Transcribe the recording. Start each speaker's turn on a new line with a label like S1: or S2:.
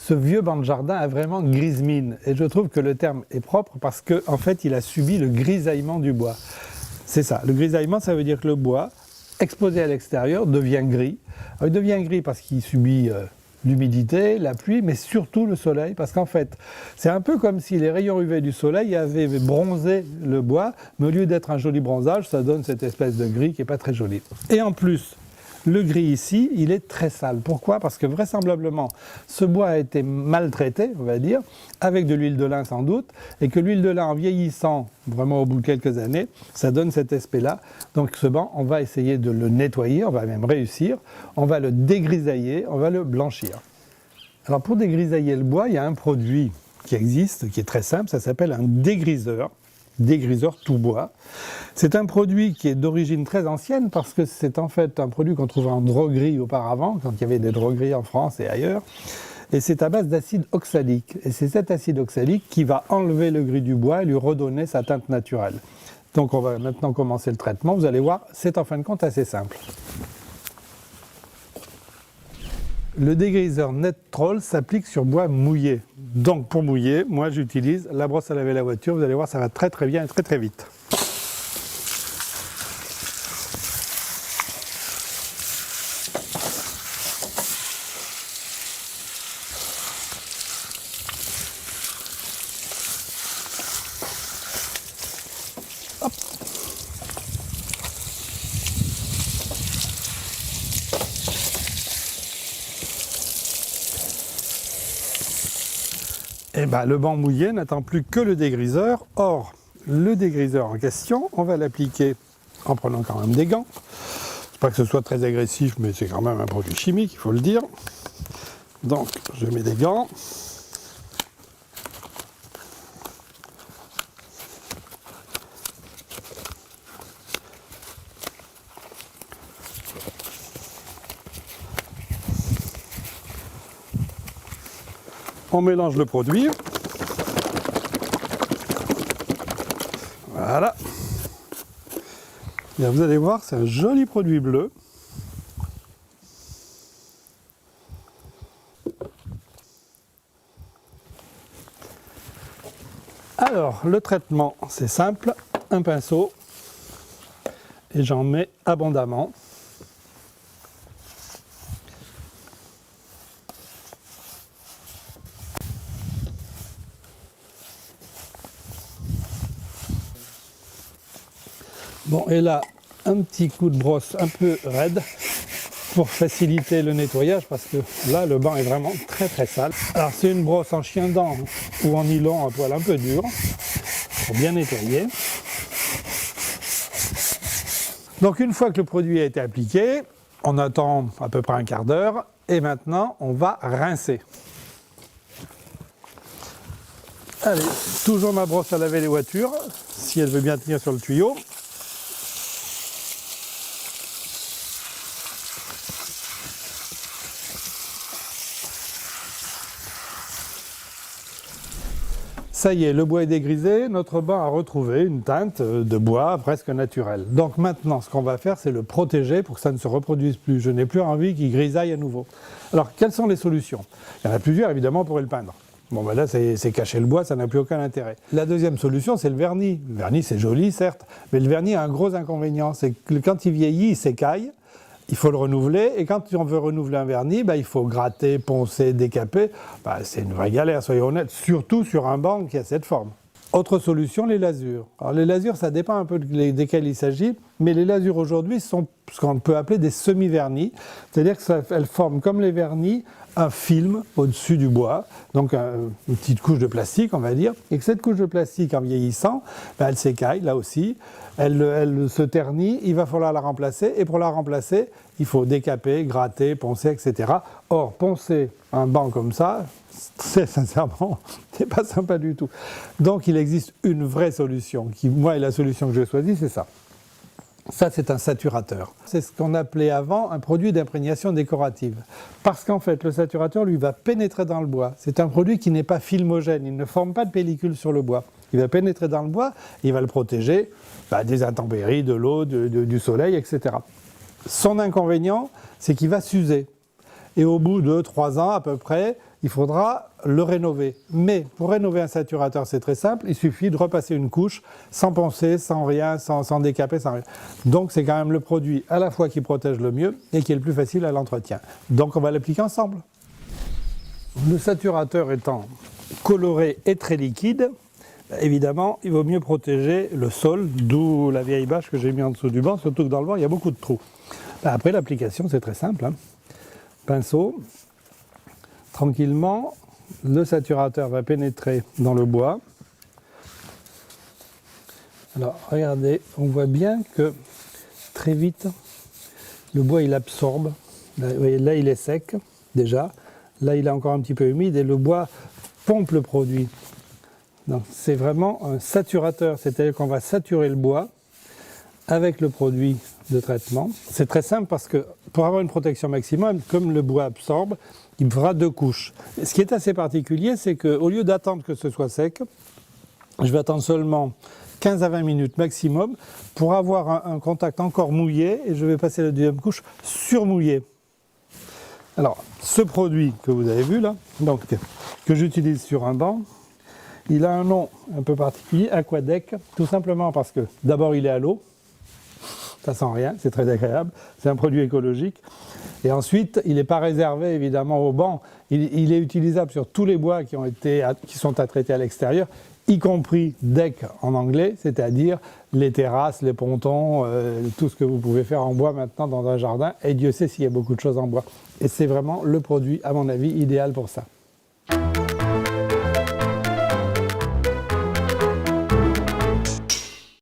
S1: ce vieux banc de jardin a vraiment grise mine. Et je trouve que le terme est propre parce qu'en fait, il a subi le grisaillement du bois. C'est ça, le grisaillement, ça veut dire que le bois, exposé à l'extérieur, devient gris. Alors, il devient gris parce qu'il subit l'humidité, la pluie, mais surtout le soleil, parce qu'en fait, c'est un peu comme si les rayons UV du soleil avaient bronzé le bois, mais au lieu d'être un joli bronzage, ça donne cette espèce de gris qui n'est pas très joli. Et en plus, le gris ici, il est très sale. Pourquoi? Parce que vraisemblablement, ce bois a été maltraité, on va dire, avec de l'huile de lin sans doute, et que l'huile de lin, en vieillissant, vraiment au bout de quelques années, ça donne cet aspect-là. Donc ce banc, on va essayer de le nettoyer, on va même réussir, on va le dégrisailler, on va le blanchir. Alors pour dégrisailler le bois, il y a un produit qui existe, qui est très simple, ça s'appelle un dégriseur tout bois. C'est un produit qui est d'origine très ancienne parce que c'est en fait un produit qu'on trouvait en droguerie auparavant, quand il y avait des drogueries en France et ailleurs. Et c'est à base d'acide oxalique. Et c'est cet acide oxalique qui va enlever le gris du bois et lui redonner sa teinte naturelle. Donc on va maintenant commencer le traitement. Vous allez voir, c'est en fin de compte assez simple. Le dégriseur Net-Trol s'applique sur bois mouillé. Donc pour mouiller, moi j'utilise la brosse à laver la voiture. Vous allez voir, ça va très très bien et très très vite. Hop. Et bien, le banc mouillé n'attend plus que le dégriseur. Or, le dégriseur en question, on va l'appliquer en prenant quand même des gants. C'est pas que ce soit très agressif, mais c'est quand même un produit chimique, il faut le dire. Donc, je mets des gants. On mélange le produit. Voilà. Et vous allez voir, c'est un joli produit bleu. Alors, le traitement, c'est simple. Un pinceau. Et j'en mets abondamment. Bon, et là, un petit coup de brosse un peu raide pour faciliter le nettoyage parce que là, le banc est vraiment très très sale. Alors, c'est une brosse en chien-dent ou en nylon à poil un peu dur pour bien nettoyer. Donc, une fois que le produit a été appliqué, on attend à peu près un quart d'heure et maintenant, on va rincer. Allez, toujours ma brosse à laver les voitures, si elle veut bien tenir sur le tuyau. Ça y est, le bois est dégrisé, notre banc a retrouvé une teinte de bois presque naturelle. Donc maintenant, ce qu'on va faire, c'est le protéger pour que ça ne se reproduise plus. Je n'ai plus envie qu'il grisaille à nouveau. Alors, quelles sont les solutions? Il y en a plusieurs, évidemment, on pourrait le peindre. Bon, ben là, c'est cacher le bois, ça n'a plus aucun intérêt. La deuxième solution, c'est le vernis. Le vernis, c'est joli, certes, mais le vernis a un gros inconvénient, c'est que quand il vieillit, il s'écaille. Il faut le renouveler, et quand on veut renouveler un vernis, il faut gratter, poncer, décaper. C'est une vraie galère, soyons honnêtes, surtout sur un banc qui a cette forme. Autre solution, les lasures. Alors les lasures, ça dépend un peu desquelles il s'agit, mais les lasures aujourd'hui sont ce qu'on peut appeler des semi-vernis, c'est-à-dire qu'elles forment comme les vernis un film au-dessus du bois, donc une petite couche de plastique, on va dire, et que cette couche de plastique, en vieillissant, elle s'écaille, là aussi, elle se ternit, il va falloir la remplacer, et pour la remplacer, il faut décaper, gratter, poncer, etc. Or, poncer un banc comme ça, c'est sincèrement, c'est pas sympa du tout. Donc, il existe une vraie solution, qui, moi, est la solution que j'ai choisie, c'est ça. Ça, c'est un saturateur. C'est ce qu'on appelait avant un produit d'imprégnation décorative. Parce qu'en fait, le saturateur, lui, va pénétrer dans le bois. C'est un produit qui n'est pas filmogène, il ne forme pas de pellicule sur le bois. Il va pénétrer dans le bois, il va le protéger des intempéries, de l'eau, du soleil, etc. Son inconvénient, c'est qu'il va s'user. Et au bout de 3 ans à peu près, il faudra le rénover. Mais pour rénover un saturateur, c'est très simple, il suffit de repasser une couche sans poncer, sans rien, sans décaper, sans rien. Donc c'est quand même le produit à la fois qui protège le mieux et qui est le plus facile à l'entretien. Donc on va l'appliquer ensemble. Le saturateur étant coloré et très liquide, évidemment, il vaut mieux protéger le sol, d'où la vieille bâche que j'ai mis en dessous du banc, surtout que dans le banc, il y a beaucoup de trous. Après, l'application, c'est très simple. Pinceau, tranquillement, le saturateur va pénétrer dans le bois. Alors, regardez, on voit bien que très vite, le bois, il absorbe. Là, vous voyez, là il est sec, déjà. Là, il est encore un petit peu humide et le bois pompe le produit. Donc, c'est vraiment un saturateur, c'est-à-dire qu'on va saturer le bois avec le produit de traitement. C'est très simple parce que pour avoir une protection maximum, comme le bois absorbe, il me fera 2 couches. Et ce qui est assez particulier, c'est qu'au lieu d'attendre que ce soit sec, je vais attendre seulement 15 à 20 minutes maximum pour avoir un contact encore mouillé et je vais passer la deuxième couche surmouillée. Alors, ce produit que vous avez vu là, donc, que j'utilise sur un banc, il a un nom un peu particulier, Aquadec, tout simplement parce que d'abord il est à l'eau, ça sent rien, c'est très agréable, c'est un produit écologique. Et ensuite, il n'est pas réservé évidemment au banc, il est utilisable sur tous les bois qui sont à traiter à l'extérieur, y compris deck en anglais, c'est-à-dire les terrasses, les pontons, tout ce que vous pouvez faire en bois maintenant dans un jardin, et Dieu sait s'il y a beaucoup de choses en bois. Et c'est vraiment le produit, à mon avis, idéal pour ça.